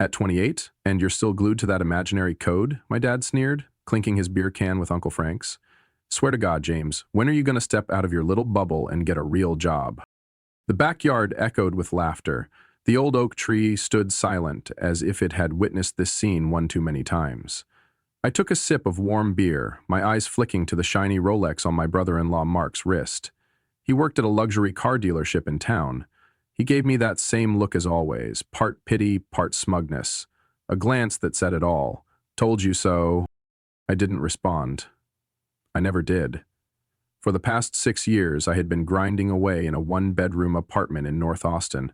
At 28, and you're still glued to that imaginary code? My dad sneered, clinking his beer can with Uncle Frank's. Swear to God, James, when are you going to step out of your little bubble and get a real job? The backyard echoed with laughter. The old oak tree stood silent, as if it had witnessed this scene one too many times. I took a sip of warm beer, my eyes flicking to the shiny Rolex on my brother-in-law Mark's wrist. He worked at a luxury car dealership in town. He gave me that same look as always, part pity, part smugness. A glance that said it all. Told you so. I didn't respond. I never did. For the past 6 years, I had been grinding away in a one-bedroom apartment in North Austin,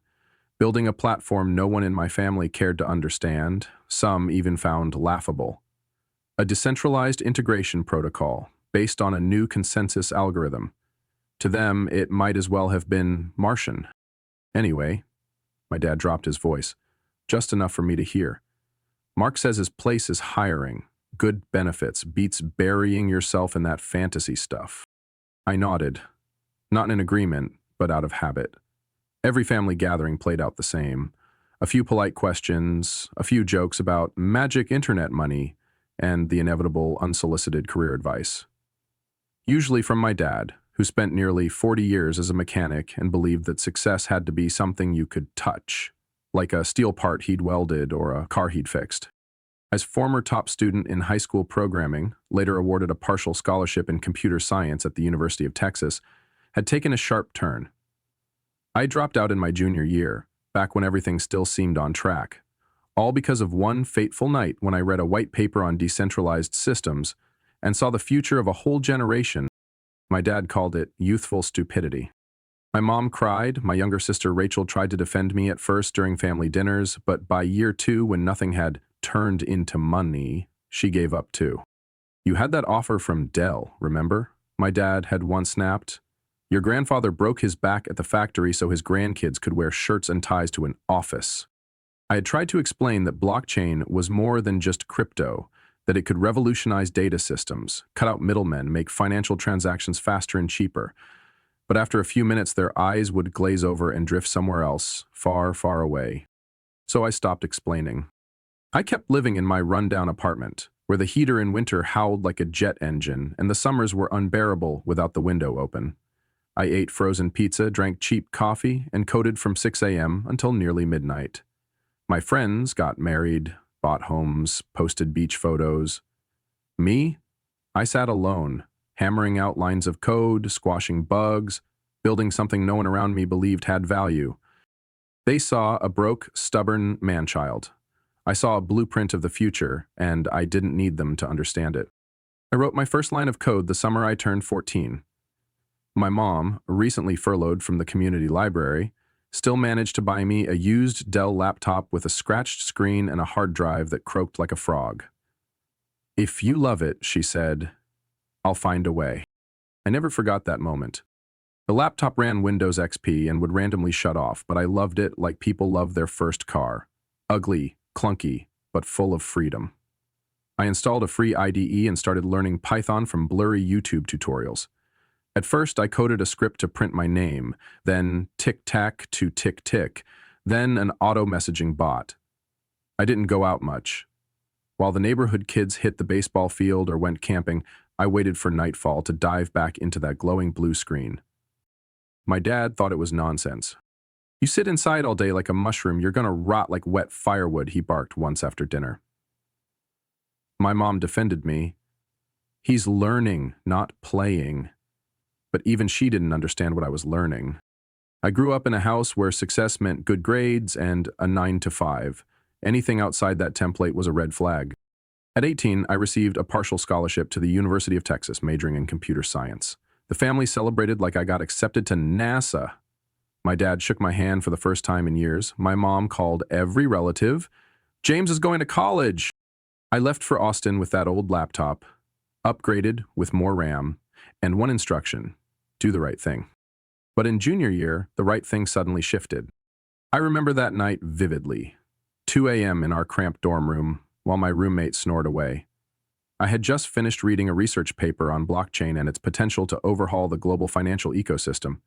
building a platform no one in my family cared to understand, some even found laughable. A decentralized integration protocol based on a new consensus algorithm. To them, it might as well have been Martian. Anyway, my dad dropped his voice, just enough for me to hear. Mark says his place is hiring. Good benefits beats burying yourself in that fantasy stuff. I nodded, not in agreement, but out of habit. Every family gathering played out the same. A few polite questions, a few jokes about magic internet money, and the inevitable unsolicited career advice. Usually from my dad, who spent nearly 40 years as a mechanic and believed that success had to be something you could touch, like a steel part he'd welded or a car he'd fixed. As former top student in high school programming, later awarded a partial scholarship in computer science at the University of Texas, had taken a sharp turn. I dropped out in my junior year, back when everything still seemed on track, all because of one fateful night when I read a white paper on decentralized systems and saw the future of a whole generation. My dad called it youthful stupidity. My mom cried, my younger sister Rachel tried to defend me at first during family dinners, but by year 2, when nothing had turned into money, she gave up too. You had that offer from Dell, remember? My dad had once snapped. Your grandfather broke his back at the factory so his grandkids could wear shirts and ties to an office. I had tried to explain that blockchain was more than just crypto, that it could revolutionize data systems, cut out middlemen, make financial transactions faster and cheaper. But after a few minutes, their eyes would glaze over and drift somewhere else, far, far away. So I stopped explaining. I kept living in my rundown apartment, where the heater in winter howled like a jet engine and the summers were unbearable without the window open. I ate frozen pizza, drank cheap coffee, and coded from 6 a.m. until nearly midnight. My friends got married, bought homes, posted beach photos. Me? I sat alone, hammering out lines of code, squashing bugs, building something no one around me believed had value. They saw a broke, stubborn man-child. I saw a blueprint of the future, and I didn't need them to understand it. I wrote my first line of code the summer I turned 14. My mom, recently furloughed from the community library, still managed to buy me a used Dell laptop with a scratched screen and a hard drive that croaked like a frog. "If you love it," she said, "I'll find a way." I never forgot that moment. The laptop ran Windows XP and would randomly shut off, but I loved it like people love their first car. Ugly, clunky, but full of freedom. I installed a free IDE and started learning Python from blurry YouTube tutorials. At first, I coded a script to print my name, then tic-tac to tick-tick, then an auto-messaging bot. I didn't go out much. While the neighborhood kids hit the baseball field or went camping, I waited for nightfall to dive back into that glowing blue screen. My dad thought it was nonsense. "You sit inside all day like a mushroom, you're gonna rot like wet firewood," he barked once after dinner. My mom defended me. "He's learning, not playing." But even she didn't understand what I was learning. I grew up in a house where success meant good grades and a 9 to 5. Anything outside that template was a red flag. At 18, I received a partial scholarship to the University of Texas, majoring in computer science. The family celebrated like I got accepted to NASA. My dad shook my hand for the first time in years. My mom called every relative. "James is going to college." I left for Austin with that old laptop, upgraded with more RAM, and one instruction: do the right thing. But in junior year, the right thing suddenly shifted. I remember that night vividly. 2 a.m. in our cramped dorm room, while my roommate snored away. I had just finished reading a research paper on blockchain and its potential to overhaul the global financial ecosystem.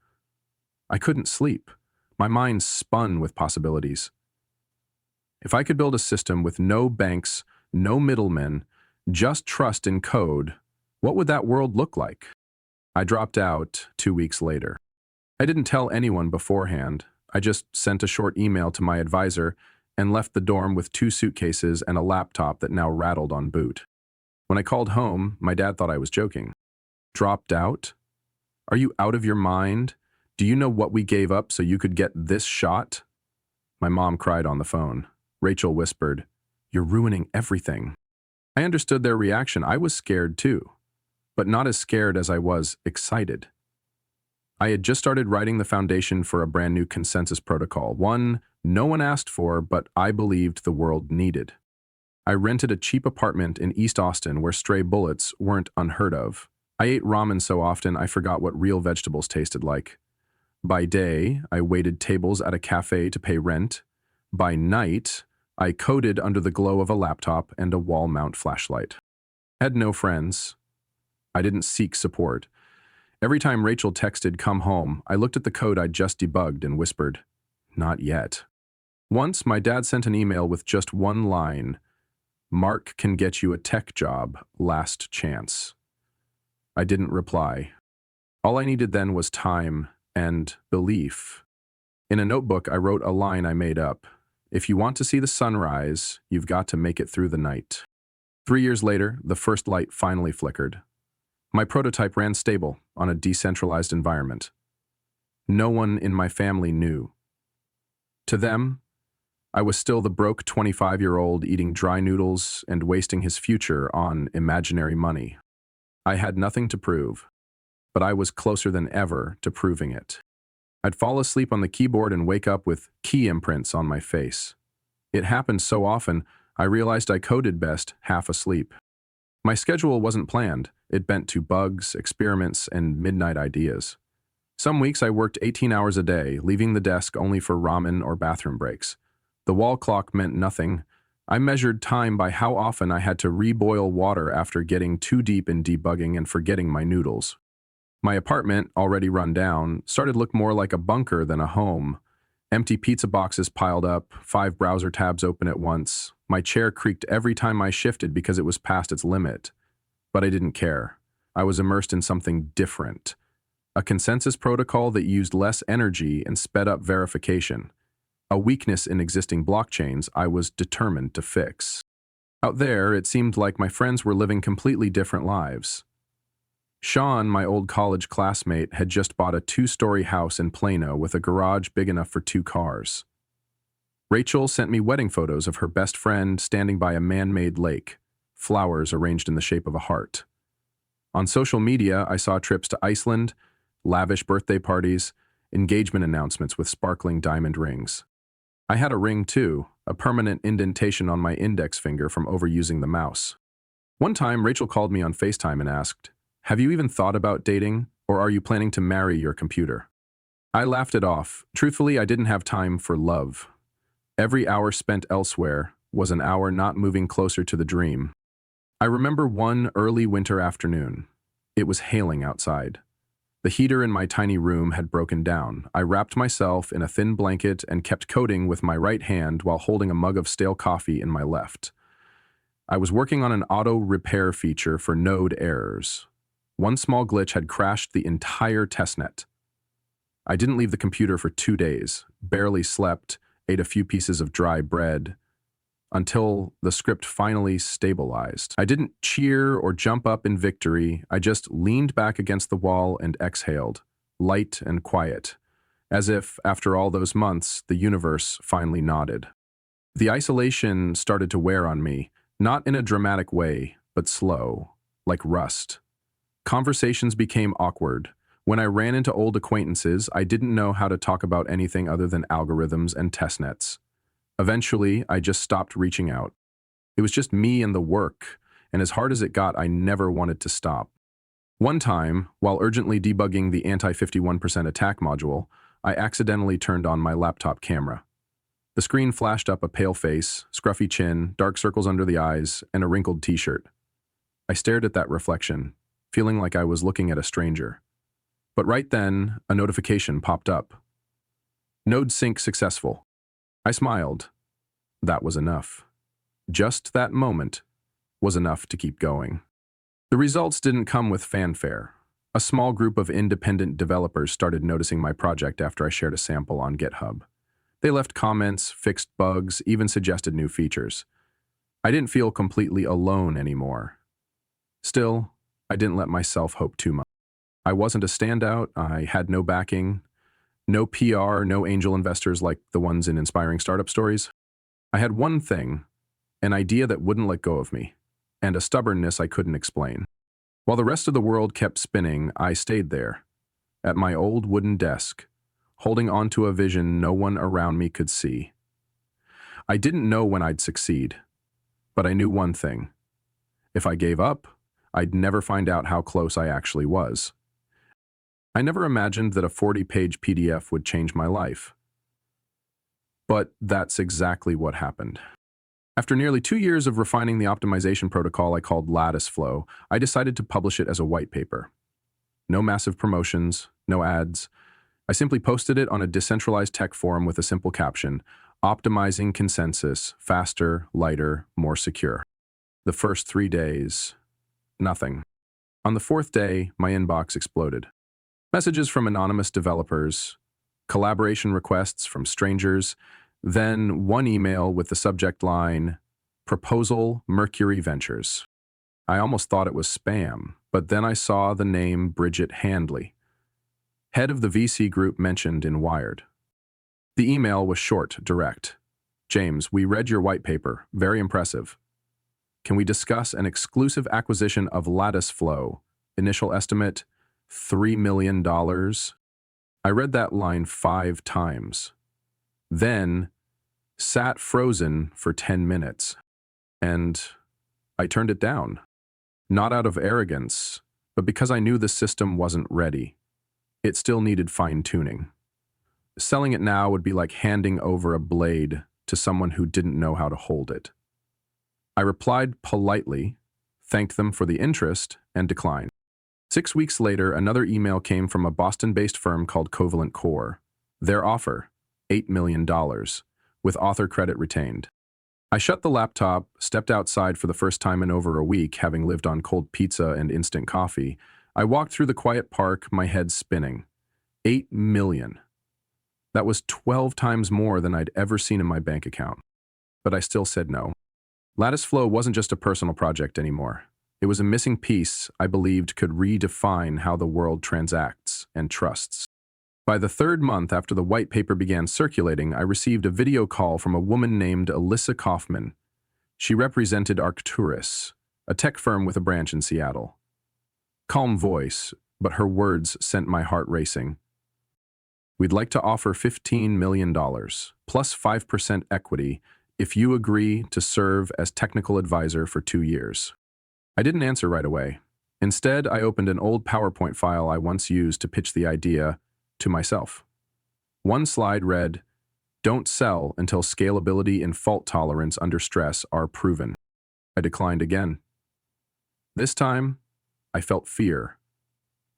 I couldn't sleep. My mind spun with possibilities. If I could build a system with no banks, no middlemen, just trust in code, what would that world look like? I dropped out 2 weeks later. I didn't tell anyone beforehand. I just sent a short email to my advisor and left the dorm with 2 suitcases and a laptop that now rattled on boot. When I called home, my dad thought I was joking. Dropped out? Are you out of your mind? Do you know what we gave up so you could get this shot? My mom cried on the phone. Rachel whispered, "You're ruining everything." I understood their reaction. I was scared too, but not as scared as I was excited. I had just started writing the foundation for a brand new consensus protocol, one no one asked for, but I believed the world needed. I rented a cheap apartment in East Austin where stray bullets weren't unheard of. I ate ramen so often I forgot what real vegetables tasted like. By day, I waited tables at a cafe to pay rent. By night, I coded under the glow of a laptop and a wall mount flashlight. I had no friends. I didn't seek support. Every time Rachel texted, "Come home," I looked at the code I'd just debugged and whispered, "Not yet." Once, my dad sent an email with just one line, "Mark can get you a tech job, last chance." I didn't reply. All I needed then was time and belief. In a notebook, I wrote a line I made up. "If you want to see the sunrise, you've got to make it through the night." 3 years later, the first light finally flickered. My prototype ran stable on a decentralized environment. No one in my family knew. To them, I was still the broke 25-year-old eating dry noodles and wasting his future on imaginary money. I had nothing to prove, but I was closer than ever to proving it. I'd fall asleep on the keyboard and wake up with key imprints on my face. It happened so often, I realized I coded best half asleep. My schedule wasn't planned. It bent to bugs, experiments, and midnight ideas. Some weeks I worked 18 hours a day, leaving the desk only for ramen or bathroom breaks. The wall clock meant nothing. I measured time by how often I had to reboil water after getting too deep in debugging and forgetting my noodles. My apartment, already run down, started to look more like a bunker than a home. Empty pizza boxes piled up, 5 browser tabs open at once. My chair creaked every time I shifted because it was past its limit. But I didn't care. I was immersed in something different. A consensus protocol that used less energy and sped up verification. A weakness in existing blockchains I was determined to fix. Out there, it seemed like my friends were living completely different lives. Sean, my old college classmate, had just bought a 2-story house in Plano with a garage big enough for 2 cars. Rachel sent me wedding photos of her best friend standing by a man-made lake, flowers arranged in the shape of a heart. On social media, I saw trips to Iceland, lavish birthday parties, engagement announcements with sparkling diamond rings. I had a ring too, a permanent indentation on my index finger from overusing the mouse. One time, Rachel called me on FaceTime and asked, "Have you even thought about dating, or are you planning to marry your computer?" I laughed it off. Truthfully, I didn't have time for love. Every hour spent elsewhere was an hour not moving closer to the dream. I remember one early winter afternoon. It was hailing outside. The heater in my tiny room had broken down. I wrapped myself in a thin blanket and kept coding with my right hand while holding a mug of stale coffee in my left. I was working on an auto repair feature for node errors. One small glitch had crashed the entire testnet. I didn't leave the computer for 2 days, barely slept, ate a few pieces of dry bread, until the script finally stabilized. I didn't cheer or jump up in victory. I just leaned back against the wall and exhaled, light and quiet, as if, after all those months, the universe finally nodded. The isolation started to wear on me, not in a dramatic way, but slow, like rust. Conversations became awkward. When I ran into old acquaintances, I didn't know how to talk about anything other than algorithms and testnets. Eventually, I just stopped reaching out. It was just me and the work, and as hard as it got, I never wanted to stop. One time, while urgently debugging the anti-51% attack module, I accidentally turned on my laptop camera. The screen flashed up a pale face, scruffy chin, dark circles under the eyes, and a wrinkled t-shirt. I stared at that reflection, feeling like I was looking at a stranger. But right then, a notification popped up. Node sync successful. I smiled. That was enough. Just that moment was enough to keep going. The results didn't come with fanfare. A small group of independent developers started noticing my project after I shared a sample on GitHub. They left comments, fixed bugs, even suggested new features. I didn't feel completely alone anymore. Still, I didn't let myself hope too much. I wasn't a standout, I had no backing, no PR, no angel investors like the ones in inspiring startup stories. I had one thing, an idea that wouldn't let go of me, and a stubbornness I couldn't explain. While the rest of the world kept spinning, I stayed there, at my old wooden desk, holding on to a vision no one around me could see. I didn't know when I'd succeed, but I knew one thing. If I gave up, I'd never find out how close I actually was. I never imagined that a 40-page PDF would change my life. But that's exactly what happened. After nearly 2 years of refining the optimization protocol I called Lattice Flow, I decided to publish it as a white paper. No massive promotions, no ads. I simply posted it on a decentralized tech forum with a simple caption, "Optimizing consensus, faster, lighter, more secure." The first 3 days, nothing. On the 4th day, my inbox exploded. Messages from anonymous developers, collaboration requests from strangers, then one email with the subject line, "Proposal Mercury Ventures." I almost thought it was spam, but then I saw the name Bridget Handley, head of the VC group mentioned in Wired. The email was short, direct. "James, we read your white paper. Very impressive. Can we discuss an exclusive acquisition of Lattice Flow? Initial estimate, $3 million. I read that line 5 times. Then sat frozen for 10 minutes. And I turned it down. Not out of arrogance, but because I knew the system wasn't ready. It still needed fine-tuning. Selling it now would be like handing over a blade to someone who didn't know how to hold it. I replied politely, thanked them for the interest, and declined. 6 weeks later, another email came from a Boston-based firm called Covalent Core. Their offer, $8 million, with author credit retained. I shut the laptop, stepped outside for the first time in over a week, having lived on cold pizza and instant coffee. I walked through the quiet park, my head spinning. 8 million. That was 12 times more than I'd ever seen in my bank account. But I still said no. Lattice Flow wasn't just a personal project anymore. It was a missing piece I believed could redefine how the world transacts and trusts. By the 3rd month after the white paper began circulating, I received a video call from a woman named Alyssa Kaufman. She represented Arcturus, a tech firm with a branch in Seattle. Calm voice, but her words sent my heart racing. "We'd like to offer $15 million, plus 5% equity, if you agree to serve as technical advisor for 2 years. I didn't answer right away. Instead, I opened an old PowerPoint file I once used to pitch the idea to myself. One slide read, "Don't sell until scalability and fault tolerance under stress are proven." I declined again. This time, I felt fear.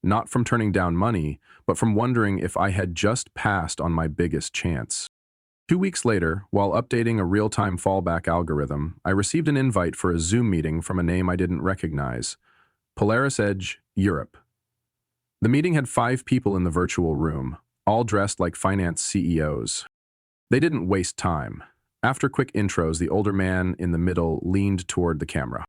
Not from turning down money, but from wondering if I had just passed on my biggest chance. 2 weeks later, while updating a real-time fallback algorithm, I received an invite for a Zoom meeting from a name I didn't recognize, Polaris Edge, Europe. The meeting had 5 people in the virtual room, all dressed like finance CEOs. They didn't waste time. After quick intros, the older man in the middle leaned toward the camera.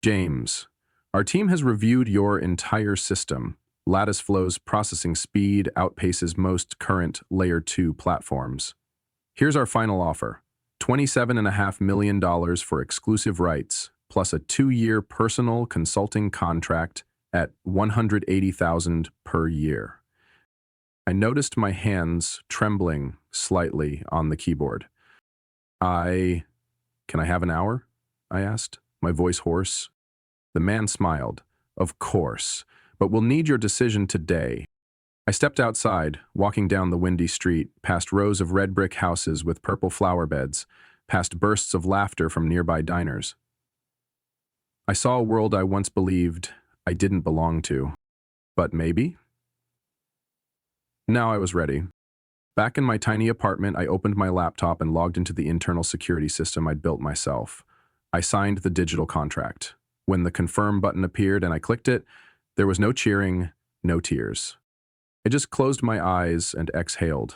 "James, our team has reviewed your entire system. Lattice Flow's processing speed outpaces most current Layer 2 platforms. Here's our final offer, $27.5 million for exclusive rights, plus a 2-year personal consulting contract at $180,000 per year." I noticed my hands trembling slightly on the keyboard. Can I have an hour?" I asked, my voice hoarse. The man smiled. "Of course, but we'll need your decision today." I stepped outside, walking down the windy street, past rows of red brick houses with purple flower beds, past bursts of laughter from nearby diners. I saw a world I once believed I didn't belong to. But maybe? Now I was ready. Back in my tiny apartment, I opened my laptop and logged into the internal security system I'd built myself. I signed the digital contract. When the confirm button appeared and I clicked it, there was no cheering, no tears. I just closed my eyes and exhaled.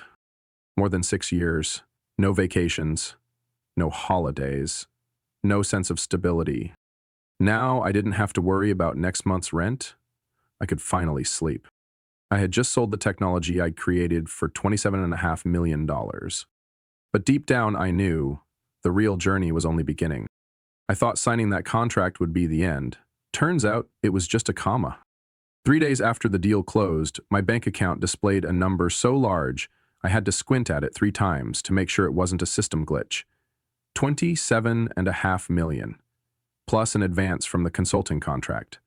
More than 6 years, no vacations, no holidays, no sense of stability. Now I didn't have to worry about next month's rent. I could finally sleep. I had just sold the technology I'd created for $27.5 million. But deep down, I knew the real journey was only beginning. I thought signing that contract would be the end. Turns out it was just a comma. 3 days after the deal closed, my bank account displayed a number so large I had to squint at it 3 times to make sure it wasn't a system glitch. $27.5 million, plus an advance from the consulting contract.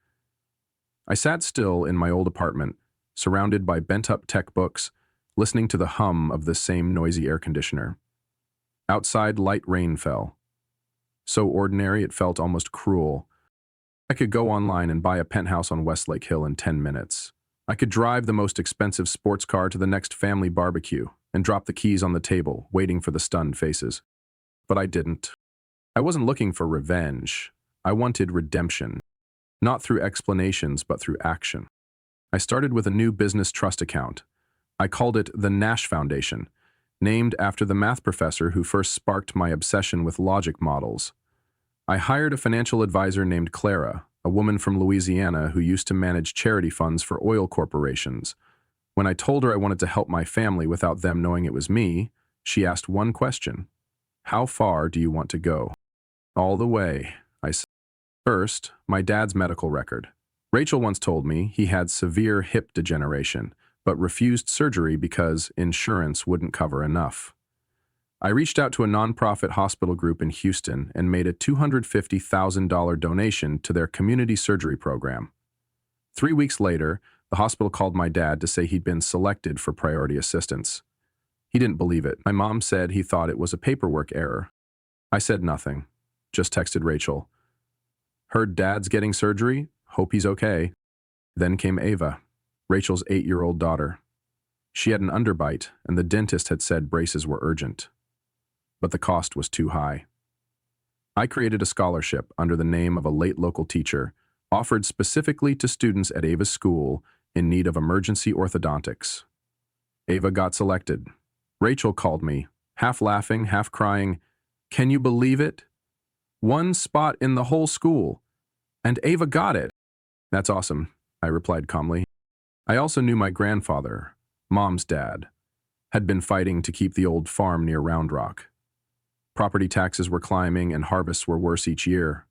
I sat still in my old apartment, surrounded by bent-up tech books, listening to the hum of the same noisy air conditioner. Outside, light rain fell. So ordinary it felt almost cruel. I could go online and buy a penthouse on Westlake Hill in 10 minutes. I could drive the most expensive sports car to the next family barbecue and drop the keys on the table, waiting for the stunned faces. But I didn't. I wasn't looking for revenge. I wanted redemption. Not through explanations, but through action. I started with a new business trust account. I called it the Nash Foundation, named after the math professor who first sparked my obsession with logic models. I hired a financial advisor named Clara, a woman from Louisiana who used to manage charity funds for oil corporations. When I told her I wanted to help my family without them knowing it was me, she asked one question: "How far do you want to go?" "All the way," I said. First, my dad's medical record. Rachel once told me he had severe hip degeneration, but refused surgery because insurance wouldn't cover enough. I reached out to a nonprofit hospital group in Houston and made a $250,000 donation to their community surgery program. 3 weeks later, the hospital called my dad to say he'd been selected for priority assistance. He didn't believe it. My mom said he thought it was a paperwork error. I said nothing, just texted Rachel. "Heard Dad's getting surgery? Hope he's okay." Then came Ava, Rachel's 8-year-old daughter. She had an underbite, and the dentist had said braces were urgent. But the cost was too high. I created a scholarship under the name of a late local teacher, offered specifically to students at Ava's school in need of emergency orthodontics. Ava got selected. Rachel called me, half laughing, half crying, "Can you believe it? One spot in the whole school. And Ava got it." "That's awesome," I replied calmly. I also knew my grandfather, Mom's dad, had been fighting to keep the old farm near Round Rock. Property taxes were climbing and harvests were worse each year.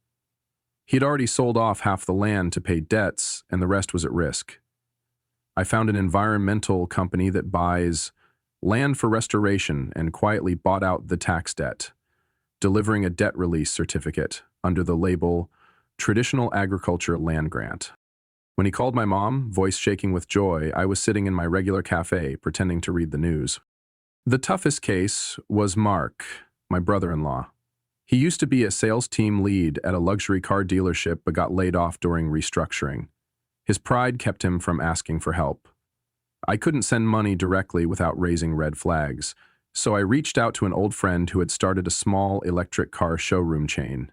He'd already sold off half the land to pay debts, and the rest was at risk. I found an environmental company that buys land for restoration and quietly bought out the tax debt, delivering a debt release certificate under the label Traditional Agriculture Land Grant. When he called my mom, voice shaking with joy, I was sitting in my regular cafe pretending to read the news. The toughest case was Mark, my brother-in-law. He used to be a sales team lead at a luxury car dealership but got laid off during restructuring. His pride kept him from asking for help. I couldn't send money directly without raising red flags, so I reached out to an old friend who had started a small electric car showroom chain.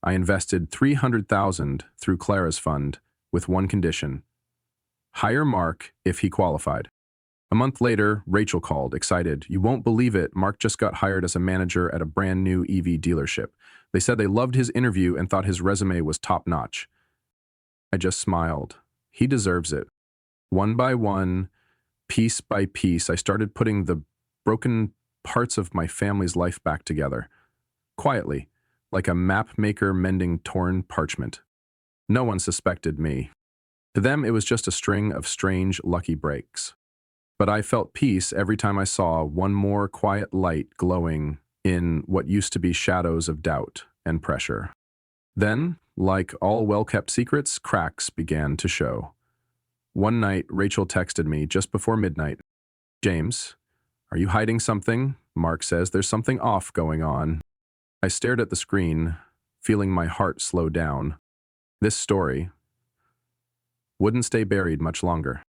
I invested $300,000 through Clara's fund with one condition: hire Mark if he qualified. A month later, Rachel called, excited. "You won't believe it, Mark just got hired as a manager at a brand new EV dealership. They said they loved his interview and thought his resume was top-notch." I just smiled. He deserves it. One by one, piece by piece, I started putting the broken parts of my family's life back together. Quietly, like a map maker mending torn parchment. No one suspected me. To them, it was just a string of strange, lucky breaks. But I felt peace every time I saw one more quiet light glowing in what used to be shadows of doubt and pressure. Then, like all well-kept secrets, cracks began to show. One night, Rachel texted me just before midnight. "James, are you hiding something? Mark says there's something off going on." I stared at the screen, feeling my heart slow down. This story wouldn't stay buried much longer.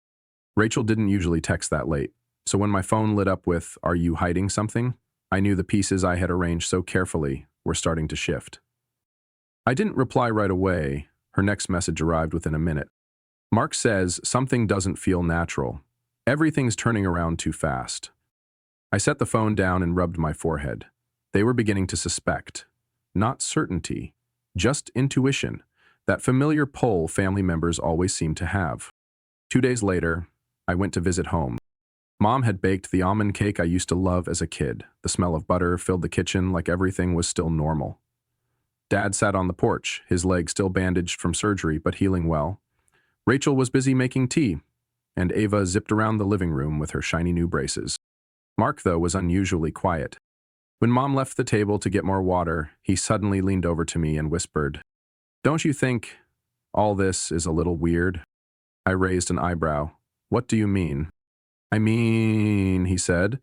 Rachel didn't usually text that late. So when my phone lit up with, "Are you hiding something?" I knew the pieces I had arranged so carefully were starting to shift. I didn't reply right away. Her next message arrived within a minute. "Mark says something doesn't feel natural. Everything's turning around too fast." I set the phone down and rubbed my forehead. They were beginning to suspect. Not certainty, just intuition, that familiar pull family members always seem to have. 2 days later, I went to visit home. Mom had baked the almond cake I used to love as a kid. The smell of butter filled the kitchen like everything was still normal. Dad sat on the porch, his leg still bandaged from surgery but healing well. Rachel was busy making tea, and Ava zipped around the living room with her shiny new braces. Mark, though, was unusually quiet. When Mom left the table to get more water, he suddenly leaned over to me and whispered, "Don't you think all this is a little weird?" I raised an eyebrow. "What do you mean?" "I mean," he said,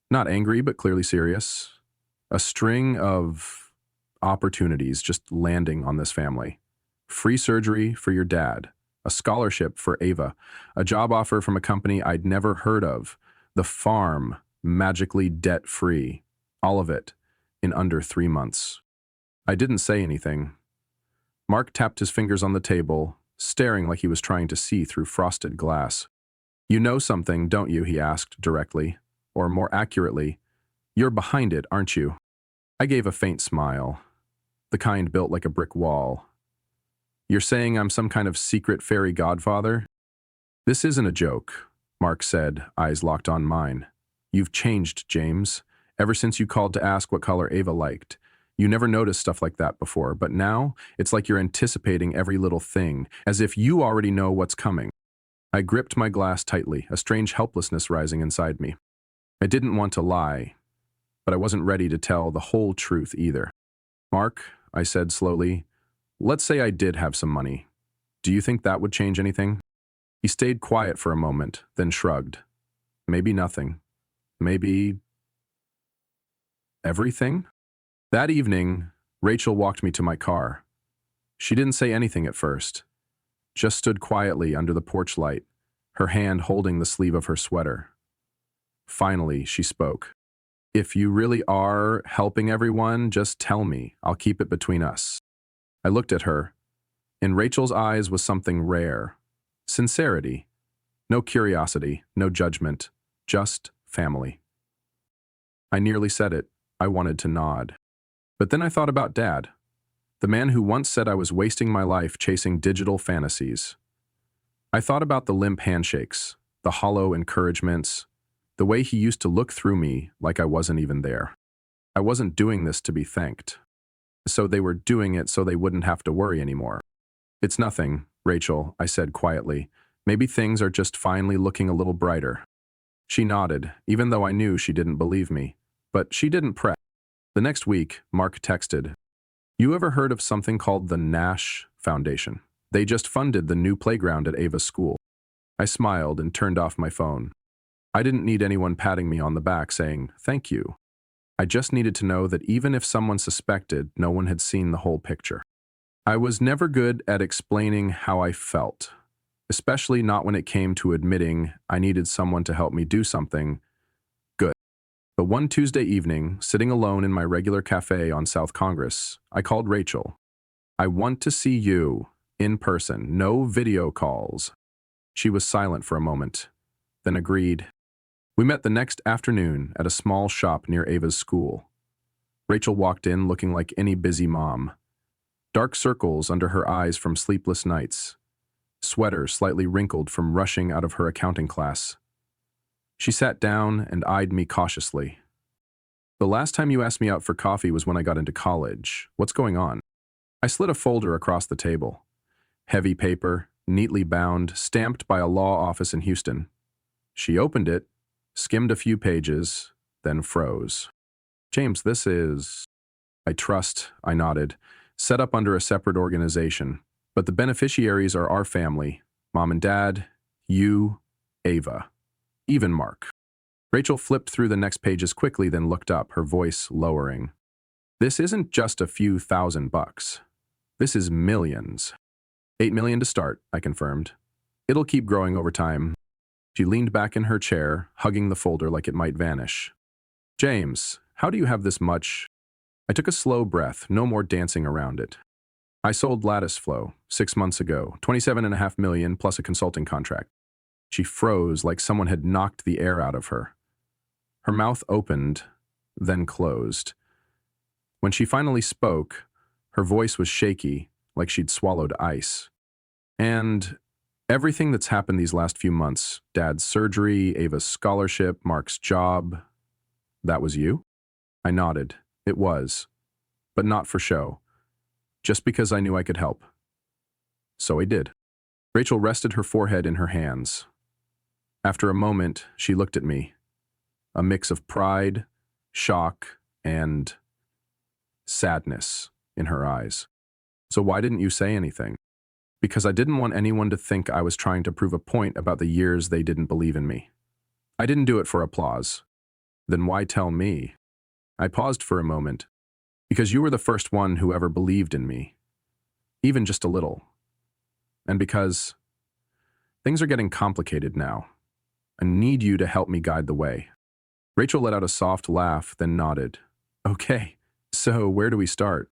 not angry but clearly serious, "a string of opportunities just landing on this family. Free surgery for your dad, a scholarship for Ava, a job offer from a company I'd never heard of, the farm magically debt-free, all of it in under 3 months." I didn't say anything. Mark tapped his fingers on the table, staring like he was trying to see through frosted glass. "You know something, don't you?" he asked directly. Or more accurately, "You're behind it, aren't you?" I gave a faint smile, the kind built like a brick wall. "You're saying I'm some kind of secret fairy godfather?" "This isn't a joke," Mark said, eyes locked on mine. "You've changed, James. Ever since you called to ask what color Ava liked. You never noticed stuff like that before, but now it's like you're anticipating every little thing, as if you already know what's coming." I gripped my glass tightly, a strange helplessness rising inside me. I didn't want to lie, but I wasn't ready to tell the whole truth either. "Mark," I said slowly, "let's say I did have some money. Do you think that would change anything?" He stayed quiet for a moment, then shrugged. "Maybe nothing. Maybe everything?" That evening, Rachel walked me to my car. She didn't say anything at first, just stood quietly under the porch light, her hand holding the sleeve of her sweater. Finally, she spoke. "If you really are helping everyone, just tell me. I'll keep it between us." I looked at her. In Rachel's eyes was something rare. Sincerity. No curiosity, no judgment, just family. I nearly said it. I wanted to nod. But then I thought about Dad, the man who once said I was wasting my life chasing digital fantasies. I thought about the limp handshakes, the hollow encouragements, the way he used to look through me like I wasn't even there. I wasn't doing this to be thanked. So they were doing it so they wouldn't have to worry anymore. "It's nothing, Rachel," I said quietly. "Maybe things are just finally looking a little brighter." She nodded, even though I knew she didn't believe me. But she didn't press. The next week, Mark texted, "You ever heard of something called the Nash Foundation? They just funded the new playground at Ava's school." I smiled and turned off my phone. I didn't need anyone patting me on the back saying, "Thank you." I just needed to know that even if someone suspected, no one had seen the whole picture. I was never good at explaining how I felt, especially not when it came to admitting I needed someone to help me do something good. But one Tuesday evening, sitting alone in my regular cafe on South Congress, I called Rachel. "I want to see you, in person, no video calls." She was silent for a moment, then agreed. We met the next afternoon at a small shop near Ava's school. Rachel walked in looking like any busy mom. Dark circles under her eyes from sleepless nights. Sweater slightly wrinkled from rushing out of her accounting class. She sat down and eyed me cautiously. "The last time you asked me out for coffee was when I got into college. What's going on?" I slid a folder across the table. Heavy paper, neatly bound, stamped by a law office in Houston. She opened it, skimmed a few pages, then froze. "James, this is—" "I trust," I nodded. "Set up under a separate organization. But the beneficiaries are our family. Mom and Dad, you, Ava, even Mark." Rachel flipped through the next pages quickly, then looked up, her voice lowering. "This isn't just a few $1,000. This is millions." 8 million to start, I confirmed. "It'll keep growing over time." She leaned back in her chair, hugging the folder like it might vanish. James, how do you have this much? I took a slow breath, no more dancing around it. I sold Lattice Flow 6 months ago, 27.5 million plus a consulting contract. She froze like someone had knocked the air out of her. Her mouth opened, then closed. When she finally spoke, her voice was shaky, like she'd swallowed ice. And everything that's happened these last few months, Dad's surgery, Ava's scholarship, Mark's job, that was you? I nodded. It was. But not for show. Just because I knew I could help. So I did. Rachel rested her forehead in her hands. After a moment, she looked at me. A mix of pride, shock, and sadness in her eyes. So why didn't you say anything? Because I didn't want anyone to think I was trying to prove a point about the years they didn't believe in me. I didn't do it for applause. Then why tell me? I paused for a moment. Because you were the first one who ever believed in me. Even just a little. And because things are getting complicated now. I need you to help me guide the way. Rachel let out a soft laugh, then nodded. Okay, so where do we start?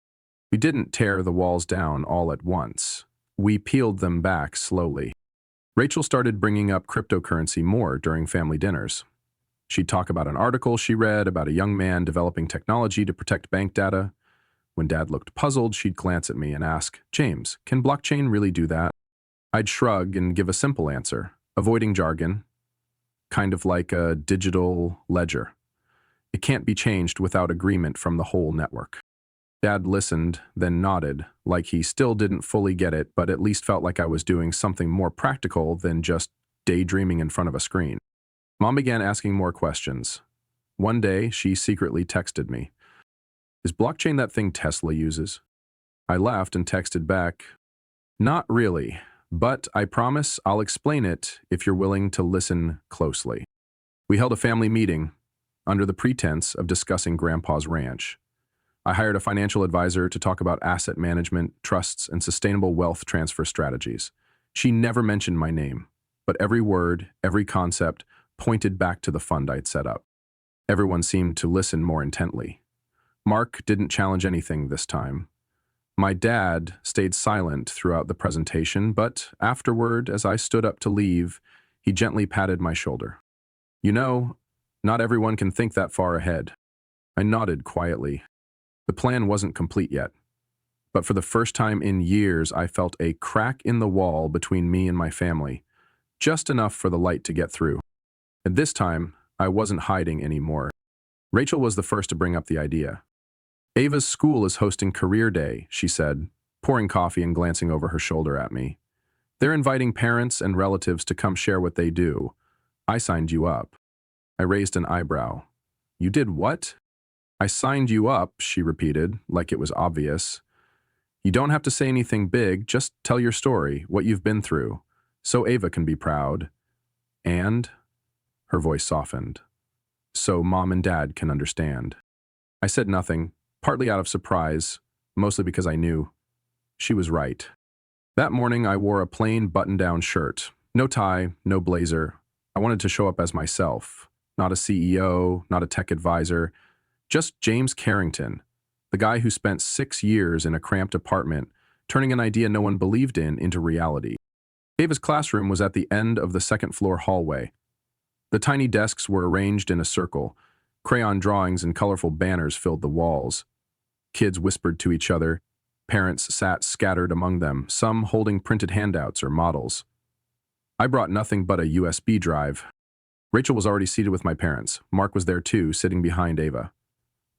We didn't tear the walls down all at once. We peeled them back slowly. Rachel started bringing up cryptocurrency more during family dinners. She'd talk about an article she read about a young man developing technology to protect bank data. When Dad looked puzzled, she'd glance at me and ask, James, can blockchain really do that? I'd shrug and give a simple answer, avoiding jargon, kind of like a digital ledger. It can't be changed without agreement from the whole network. Dad listened, then nodded, like he still didn't fully get it, but at least felt like I was doing something more practical than just daydreaming in front of a screen. Mom began asking more questions. One day, she secretly texted me. Is blockchain that thing Tesla uses? I laughed and texted back, not really, but I promise I'll explain it if you're willing to listen closely. We held a family meeting under the pretense of discussing Grandpa's ranch. I hired a financial advisor to talk about asset management, trusts, and sustainable wealth transfer strategies. She never mentioned my name, but every word, every concept pointed back to the fund I'd set up. Everyone seemed to listen more intently. Mark didn't challenge anything this time. My dad stayed silent throughout the presentation, but afterward, as I stood up to leave, he gently patted my shoulder. You know, not everyone can think that far ahead. I nodded quietly. The plan wasn't complete yet, but for the first time in years, I felt a crack in the wall between me and my family, just enough for the light to get through. And this time, I wasn't hiding anymore. Rachel was the first to bring up the idea. Ava's school is hosting Career Day, she said, pouring coffee and glancing over her shoulder at me. They're inviting parents and relatives to come share what they do. I signed you up. I raised an eyebrow. You did what? I signed you up, she repeated, like it was obvious. You don't have to say anything big, just tell your story, what you've been through, so Ava can be proud. And, her voice softened, so Mom and Dad can understand. I said nothing, partly out of surprise, mostly because I knew she was right. That morning, I wore a plain button-down shirt, no tie, no blazer. I wanted to show up as myself, not a CEO, not a tech advisor, just James Carrington, the guy who spent 6 years in a cramped apartment, turning an idea no one believed in into reality. Ava's classroom was at the end of the second-floor hallway. The tiny desks were arranged in a circle. Crayon drawings and colorful banners filled the walls. Kids whispered to each other. Parents sat scattered among them, some holding printed handouts or models. I brought nothing but a USB drive. Rachel was already seated with my parents. Mark was there too, sitting behind Ava.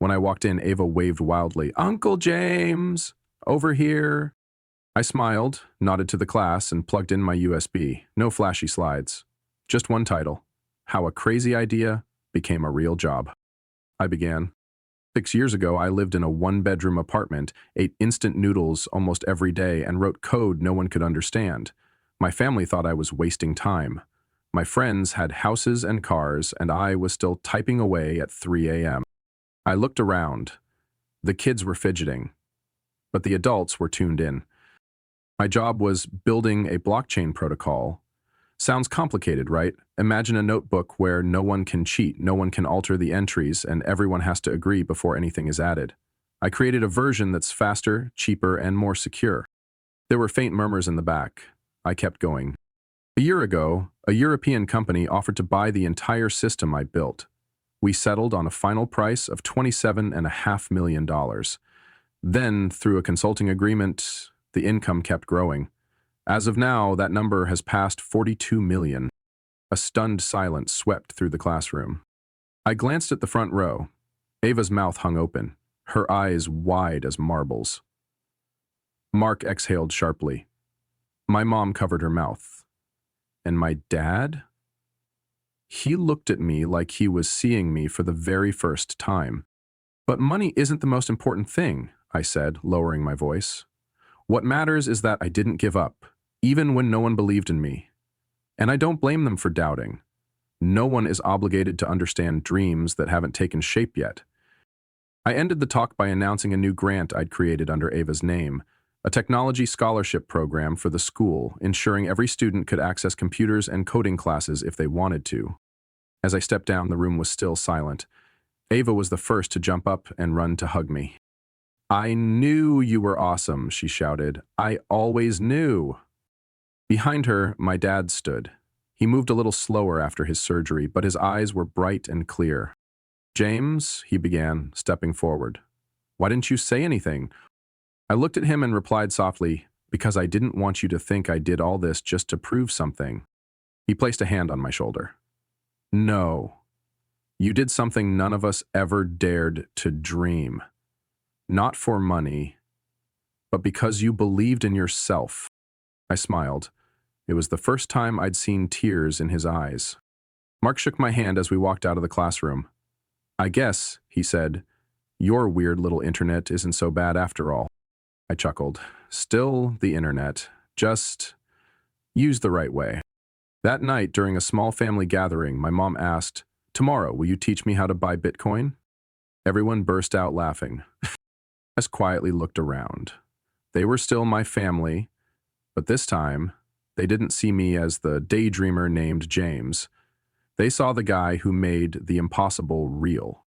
When I walked in, Ava waved wildly, Uncle James, over here. I smiled, nodded to the class, and plugged in my USB. No flashy slides. Just one title, How a Crazy Idea Became a Real Job. I began. 6 years ago, I lived in a one-bedroom apartment, ate instant noodles almost every day, and wrote code no one could understand. My family thought I was wasting time. My friends had houses and cars, and I was still typing away at 3 a.m. I looked around. The kids were fidgeting, but the adults were tuned in. My job was building a blockchain protocol, Sounds complicated, right? Imagine a notebook where no one can cheat, no one can alter the entries, and everyone has to agree before anything is added. I created a version that's faster, cheaper, and more secure. There were faint murmurs in the back. I kept going. A year ago, a European company offered to buy the entire system I built. We settled on a final price of $27.5 million. Then, through a consulting agreement, the income kept growing. As of now, that number has passed 42 million. A stunned silence swept through the classroom. I glanced at the front row. Ava's mouth hung open, her eyes wide as marbles. Mark exhaled sharply. My mom covered her mouth. And my dad? He looked at me like he was seeing me for the very first time. But money isn't the most important thing, I said, lowering my voice. What matters is that I didn't give up, even when no one believed in me. And I don't blame them for doubting. No one is obligated to understand dreams that haven't taken shape yet. I ended the talk by announcing a new grant I'd created under Ava's name, a technology scholarship program for the school, ensuring every student could access computers and coding classes if they wanted to. As I stepped down, the room was still silent. Ava was the first to jump up and run to hug me. I knew you were awesome, she shouted. I always knew. Behind her, my dad stood. He moved a little slower after his surgery, but his eyes were bright and clear. James, he began, stepping forward. Why didn't you say anything? I looked at him and replied softly, because I didn't want you to think I did all this just to prove something. He placed a hand on my shoulder. No. You did something none of us ever dared to dream. Not for money, but because you believed in yourself. I smiled. It was the first time I'd seen tears in his eyes. Mark shook my hand as we walked out of the classroom. I guess, he said, your weird little internet isn't so bad after all. I chuckled. Still the internet, just used the right way. That night, during a small family gathering, my mom asked, tomorrow, will you teach me how to buy Bitcoin? Everyone burst out laughing. I just quietly looked around. They were still my family, but this time, they didn't see me as the daydreamer named James. They saw the guy who made the impossible real.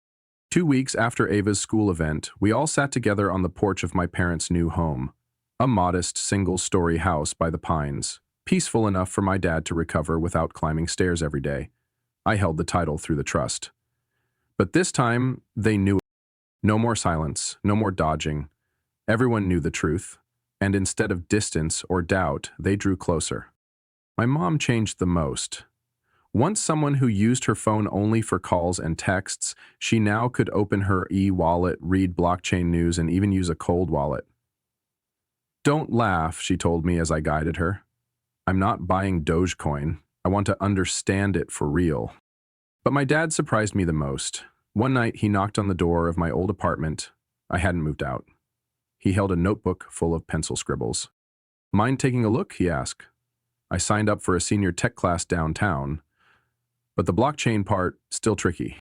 2 weeks after Ava's school event, we all sat together on the porch of my parents' new home, a modest single-story house by the pines, peaceful enough for my dad to recover without climbing stairs every day. I held the title through the trust. But this time, they knew it. No more silence, no more dodging. Everyone knew the truth, and instead of distance or doubt, they drew closer. My mom changed the most. Once someone who used her phone only for calls and texts, she now could open her e-wallet, read blockchain news, and even use a cold wallet. Don't laugh, she told me as I guided her. I'm not buying Dogecoin. I want to understand it for real. But my dad surprised me the most. One night, he knocked on the door of my old apartment. I hadn't moved out. He held a notebook full of pencil scribbles. Mind taking a look? He asked. I signed up for a senior tech class downtown, but the blockchain part, still tricky.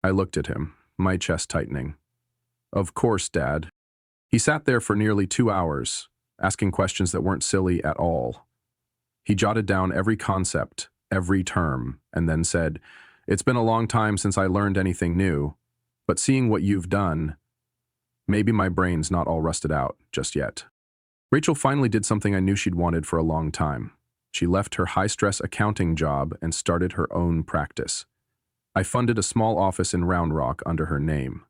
I looked at him, my chest tightening. Of course, Dad. He sat there for nearly 2 hours, asking questions that weren't silly at all. He jotted down every concept, every term, and then said, it's been a long time since I learned anything new, but seeing what you've done, maybe my brain's not all rusted out just yet. Rachel finally did something I knew she'd wanted for a long time. She left her high-stress accounting job and started her own practice. I funded a small office in Round Rock under her name.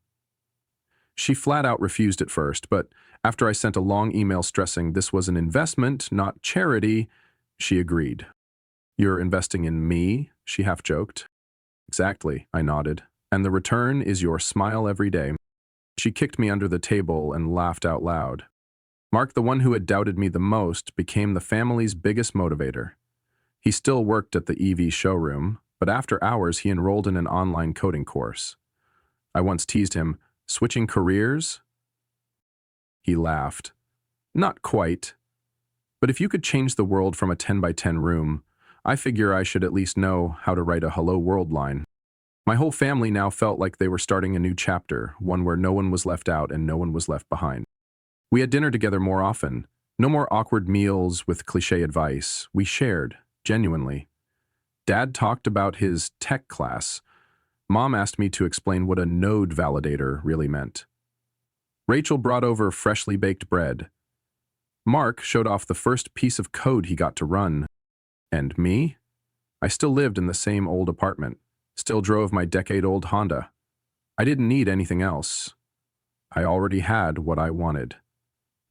She flat out refused at first, but after I sent a long email stressing this was an investment, not charity, she agreed. You're investing in me? She half-joked. Exactly, I nodded. And the return is your smile every day. She kicked me under the table and laughed out loud. Mark, the one who had doubted me the most, became the family's biggest motivator. He still worked at the EV showroom, but after hours he enrolled in an online coding course. I once teased him, switching careers? He laughed. Not quite. But if you could change the world from a 10 by 10 room, I figure I should at least know how to write a hello world line. My whole family now felt like they were starting a new chapter, one where no one was left out and no one was left behind. We had dinner together more often. No more awkward meals with cliché advice. We shared, genuinely. Dad talked about his tech class. Mom asked me to explain what a node validator really meant. Rachel brought over freshly baked bread. Mark showed off the first piece of code he got to run. And me? I still lived in the same old apartment, still drove my decade-old Honda. I didn't need anything else. I already had what I wanted.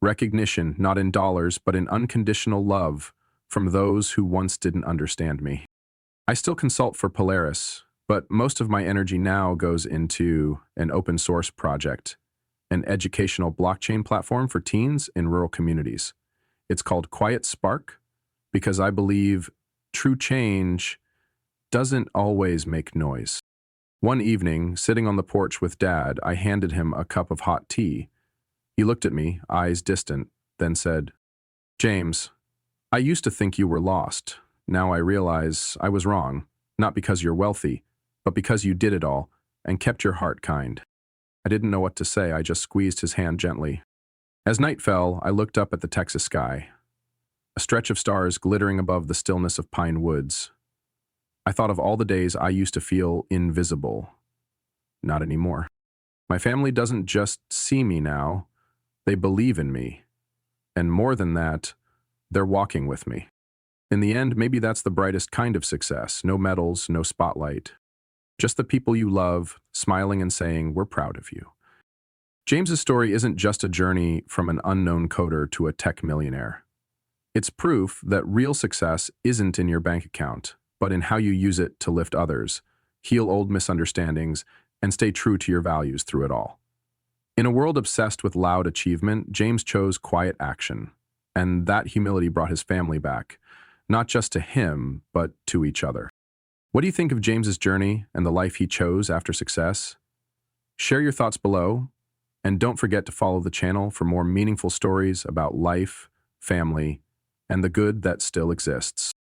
Recognition, not in dollars, but in unconditional love from those who once didn't understand me. I still consult for Polaris, but most of my energy now goes into an open source project, an educational blockchain platform for teens in rural communities. It's called Quiet Spark because I believe true change doesn't always make noise. One evening, sitting on the porch with Dad, I handed him a cup of hot tea. He looked at me, eyes distant, then said, "James, I used to think you were lost. Now I realize I was wrong, not because you're wealthy, but because you did it all and kept your heart kind." I didn't know what to say. I just squeezed his hand gently. As night fell, I looked up at the Texas sky, a stretch of stars glittering above the stillness of pine woods. I thought of all the days I used to feel invisible. Not anymore. My family doesn't just see me now, they believe in me. And more than that, they're walking with me. In the end, maybe that's the brightest kind of success. No medals, no spotlight. Just the people you love, smiling and saying, "We're proud of you." James's story isn't just a journey from an unknown coder to a tech millionaire. It's proof that real success isn't in your bank account, but in how you use it to lift others, heal old misunderstandings, and stay true to your values through it all. In a world obsessed with loud achievement, James chose quiet action, and that humility brought his family back, not just to him, but to each other. What do you think of James's journey and the life he chose after success? Share your thoughts below, and don't forget to follow the channel for more meaningful stories about life, family, and the good that still exists.